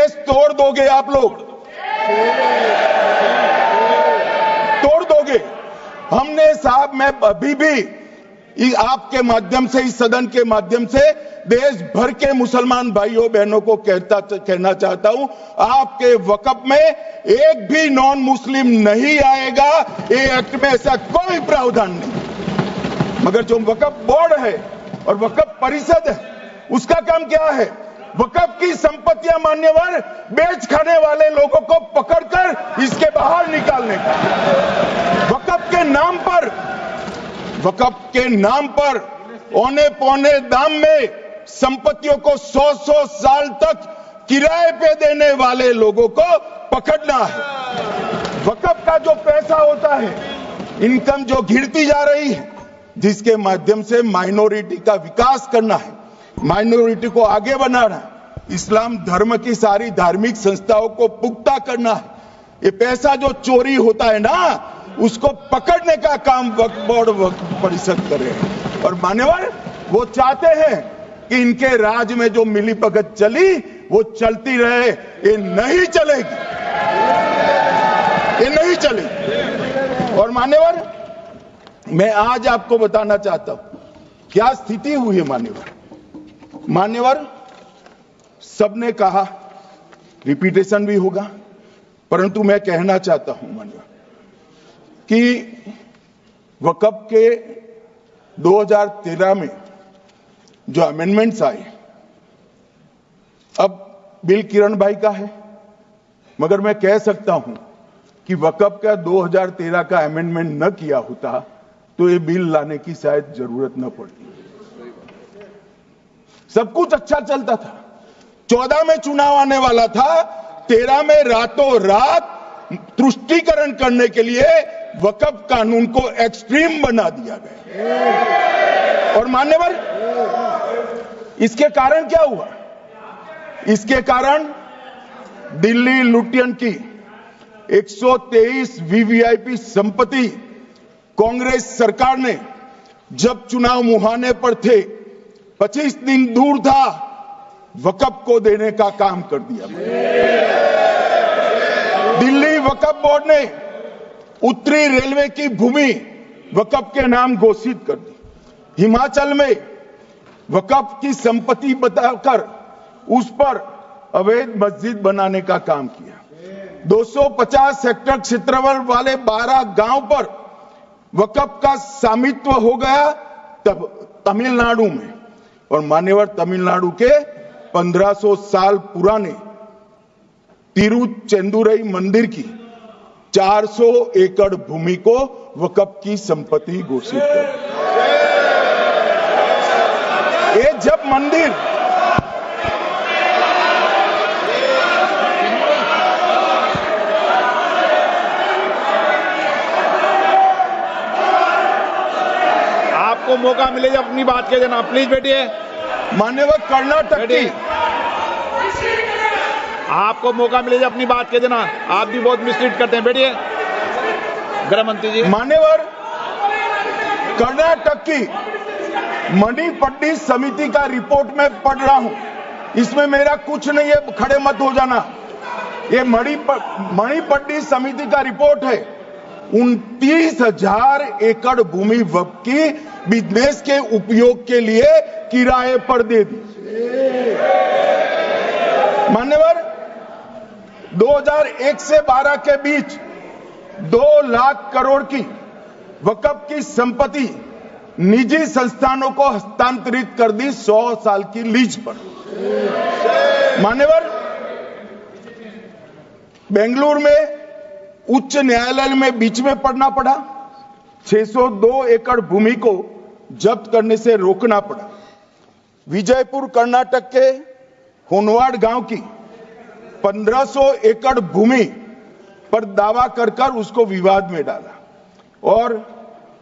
देश तोड़ दोगे आप लोग, तोड़ दोगे। हमने साहब, मैं अभी भी आपके माध्यम से, इस सदन के माध्यम से देश भर के मुसलमान भाइयों बहनों को कहना चाहता हूं, आपके वक्फ में एक भी नॉन मुस्लिम नहीं आएगा। ये एक्ट में ऐसा कोई प्रावधान नहीं। मगर जो वक्फ बोर्ड है और वक्फ परिषद है, उसका काम क्या है? वक्फ की संपत्तियां मान्यवर बेच खाने वाले लोगों को पकड़कर इसके बाहर निकालने का। वक्फ के नाम पर औने पौने दाम में संपत्तियों को 100-100 साल तक किराए पे देने वाले लोगों को पकड़ना है। वक्फ का जो पैसा होता है, इनकम जो गिरती जा रही है, जिसके माध्यम से माइनॉरिटी का विकास करना है, माइनॉरिटी को आगे बढ़ाना है, इस्लाम धर्म की सारी धार्मिक संस्थाओं को पुख्ता करना है। ये पैसा जो चोरी होता है ना, उसको पकड़ने का काम वक्फ बोर्ड, वक्फ परिषद कर रहे हैं। और मान्यवर, वो चाहते हैं कि इनके राज में जो मिली भगत चली वो चलती रहे। ये नहीं चलेगी, ये नहीं चलेगी। और मान्यवर, मैं आज आपको बताना चाहता हूं क्या स्थिति हुई है। मान्यवर, सबने कहा, रिपीटेशन भी होगा, परंतु मैं कहना चाहता हूं मान्यवर कि वक्फ के 2013 में जो अमेंडमेंट्स आए, अब बिल किरण भाई का है, मगर मैं कह सकता हूं कि वक्फ का 2013 का अमेंडमेंट न किया होता तो ये बिल लाने की शायद जरूरत न पड़ती। सब कुछ अच्छा चलता था। 14 में चुनाव आने वाला था, 13 में रातों रात तुष्टीकरण करने के लिए वक्फ कानून को एक्सट्रीम बना दिया गया। और मान्यवर, इसके कारण क्या हुआ? इसके कारण दिल्ली लुटियन की 123 वीवीआईपी संपत्ति कांग्रेस सरकार ने जब चुनाव मुहाने पर थे, 25 दिन दूर था, वक्फ को देने का काम कर दिया। दिल्ली वक्फ बोर्ड ने उत्तरी रेलवे की भूमि वक्फ के नाम घोषित कर दी। हिमाचल में वक्फ की संपत्ति बताकर उस पर अवैध मस्जिद बनाने का काम किया। 250 हेक्टेयर क्षेत्रफल वाले 12 गांव पर वक्फ का स्वामित्व हो गया तब तमिलनाडु में। और मान्यवर, तमिलनाडु के 1500 साल पुराने तिरुचेंदुरई मंदिर की 400 एकड़ भूमि को वक्फ की संपत्ति घोषित कर। ये जब मंदिर आपको मौका मिले जब अपनी बात के देना, प्लीज बैठिए। मान्यवर, कर्नाटक की, आपको मौका मिले जब अपनी बात के देना। आप भी बहुत मिसलीड करते हैं, बैठिए। गृह मंत्री जी। मान्यवर, कर्नाटक की मणिपट्टी समिति का रिपोर्ट में पढ़ रहा हूं, इसमें मेरा कुछ नहीं है, खड़े मत हो जाना। ये मणिपट्टी समिति का रिपोर्ट है। 29,000 एकड़ भूमि वक्फ की बिजनेस के उपयोग के लिए किराए पर दे दी। मान्यवर, 2001 से 12 के बीच 2 लाख करोड़ की वक्फ की संपत्ति निजी संस्थानों को हस्तांतरित कर दी 100 साल की लीज पर। मान्यवर, बेंगलुरु में उच्च न्यायालय में बीच में पढ़ना पड़ा, 602 एकड़ भूमि को जब्त करने से रोकना पड़ा। विजयपुर कर्नाटक के होनवाड़ गांव की 1500 एकड़ भूमि पर दावा कर उसको विवाद में डाला और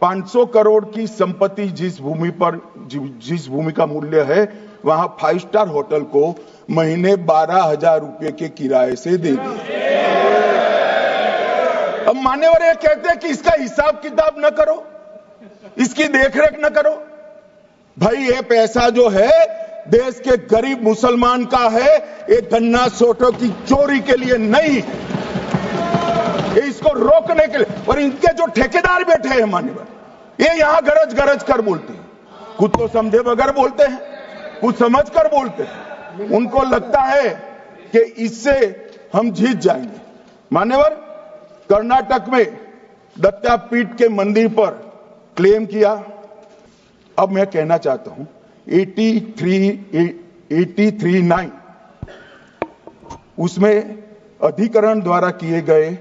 500 करोड़ की संपत्ति जिस भूमि का मूल्य है वहां 5 स्टार होटल को महीने 12,000 रुपए के किराए से दे दिया। अब मान्यवर ये कहते हैं कि इसका हिसाब किताब न करो, इसकी देखरेख न करो। भाई ये पैसा जो है देश के गरीब मुसलमान का है, एक गन्ना सोटो की चोरी के लिए नहीं, ये इसको रोकने के लिए। और इनके जो ठेकेदार बैठे हैं मान्यवर, ये यहां गरज गरज कर बोलते हैं, खुद तो समझे बगैर बोलते हैं, कुछ समझ कर बोलते हैं। उनको लगता है कि इससे हम जीत जाएंगे। मान्यवर, कर्नाटक में दत्तापीठ के मंदिर पर क्लेम किया। अब मैं कहना चाहता हूं 83(9) उसमें अधिकरण द्वारा किए गए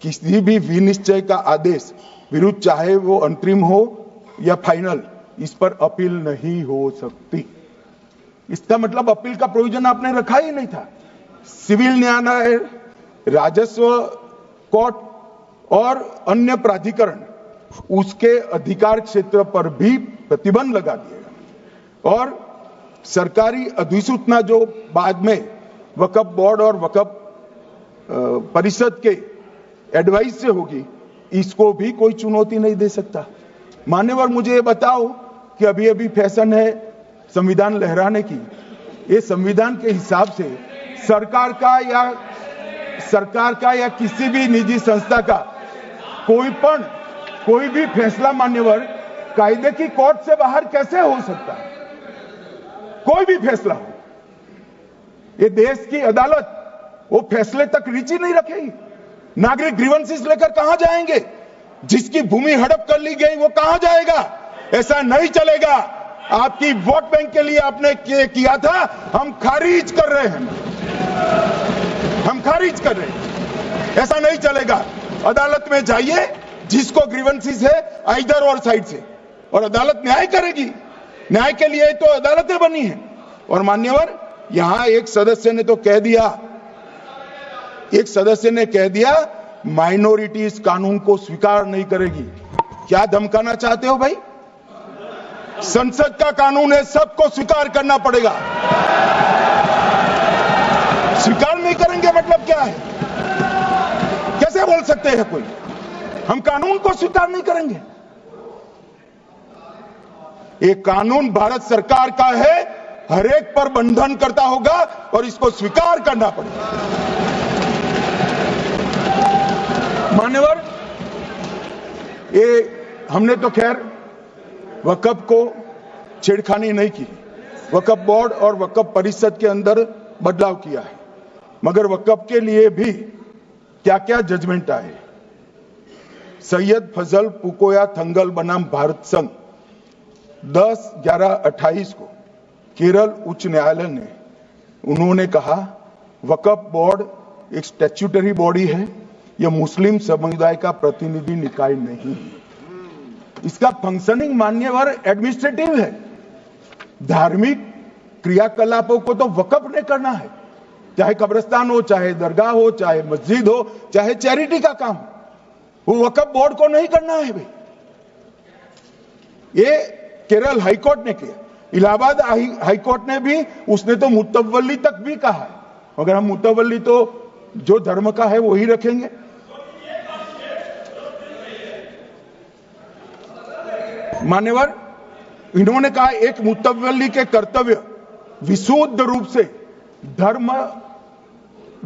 किसी भी विनिश्चय का आदेश विरुद्ध, चाहे वो अंतरिम हो या फाइनल, इस पर अपील नहीं हो सकती। इसका मतलब अपील का प्रोविजन आपने रखा ही नहीं था। सिविल न्यायालय, राजस्व कोर्ट और अन्य प्राधिकरण उसके अधिकार क्षेत्र पर भी प्रतिबंध लगा दिया और सरकारी अधिसूचना जो बाद में वक्फ बोर्ड और वक्फ परिषद के एडवाइस से होगी, इसको भी कोई चुनौती नहीं दे सकता। मान्यवर, मुझे ये बताओ कि अभी अभी फैशन है संविधान लहराने की, ये संविधान के हिसाब से सरकार का या किसी भी निजी संस्था का कोई भी फैसला मान्यवर कायदे की कोर्ट से बाहर कैसे हो सकता है? कोई भी फैसला हो, ये देश की अदालत वो फैसले तक रुचि नहीं रखेगी। नागरिक ग्रीवेंसेस लेकर कहां जाएंगे? जिसकी भूमि हड़प कर ली गई वो कहां जाएगा? ऐसा नहीं चलेगा। आपकी वोट बैंक के लिए आपने किया था, हम खारिज कर रहे हैं, हम खारिज कर रहे हैं। ऐसा नहीं चलेगा। अदालत में जाइए, जिसको ग्रीवेंसेस है इधर और साइड से, और अदालत न्याय करेगी। न्याय के लिए तो अदालतें बनी हैं। और मान्यवर, यहां एक सदस्य ने कह दिया माइनॉरिटी इस कानून को स्वीकार नहीं करेगी। क्या धमकाना चाहते हो भाई? संसद का कानून है, सबको स्वीकार करना पड़ेगा। स्वीकार नहीं करेंगे मतलब क्या है? कैसे बोल सकते हैं कोई? हम कानून को स्वीकार नहीं करेंगे। ये कानून भारत सरकार का है, हर एक पर बंधन करता होगा और इसको स्वीकार करना पड़ेगा। मान्यवर, ये हमने तो खैर वक्फ को छेड़खानी नहीं की। वक्फ बोर्ड और वक्फ परिषद के अंदर बदलाव किया है, मगर वक्फ के लिए भी क्या क्या जजमेंट आए। सैयद फजल पुकोया थंगल बनाम भारत संघ 10/11/28 को केरल उच्च न्यायालय ने उन्होंने कहा वक्फ बोर्ड एक स्टैट्यूटरी बॉडी है, यह मुस्लिम समुदाय का प्रतिनिधि निकाय नहीं है। इसका फंक्शनिंग मान्यवर एडमिनिस्ट्रेटिव है। धार्मिक क्रियाकलापों को तो वक्फ ने करना है, चाहे कब्रिस्तान हो, चाहे दरगाह हो, चाहे मस्जिद हो, चाहे चैरिटी का काम, वो वक्फ बोर्ड को नहीं करना है भाई। ये केरल हाईकोर्ट ने किया, इलाहाबाद हाईकोर्ट ने भी, उसने तो मुतवल्ली तक भी कहा है, मगर हम मुतवल्ली तो जो धर्म का है वही रखेंगे। मान्यवर, इन्होंने कहा एक मुतवल्ली के कर्तव्य विशुद्ध रूप से धर्म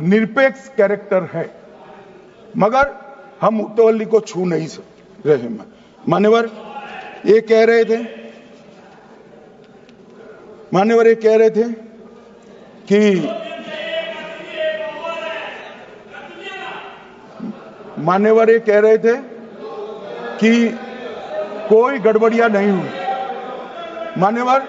निरपेक्ष कैरेक्टर है, मगर हम मुतवल्ली को छू नहीं रहे। मान्यवर ये कह रहे थे कि मान्यवर ये कह रहे थे कि कोई गड़बड़ियां नहीं हुई। मान्यवर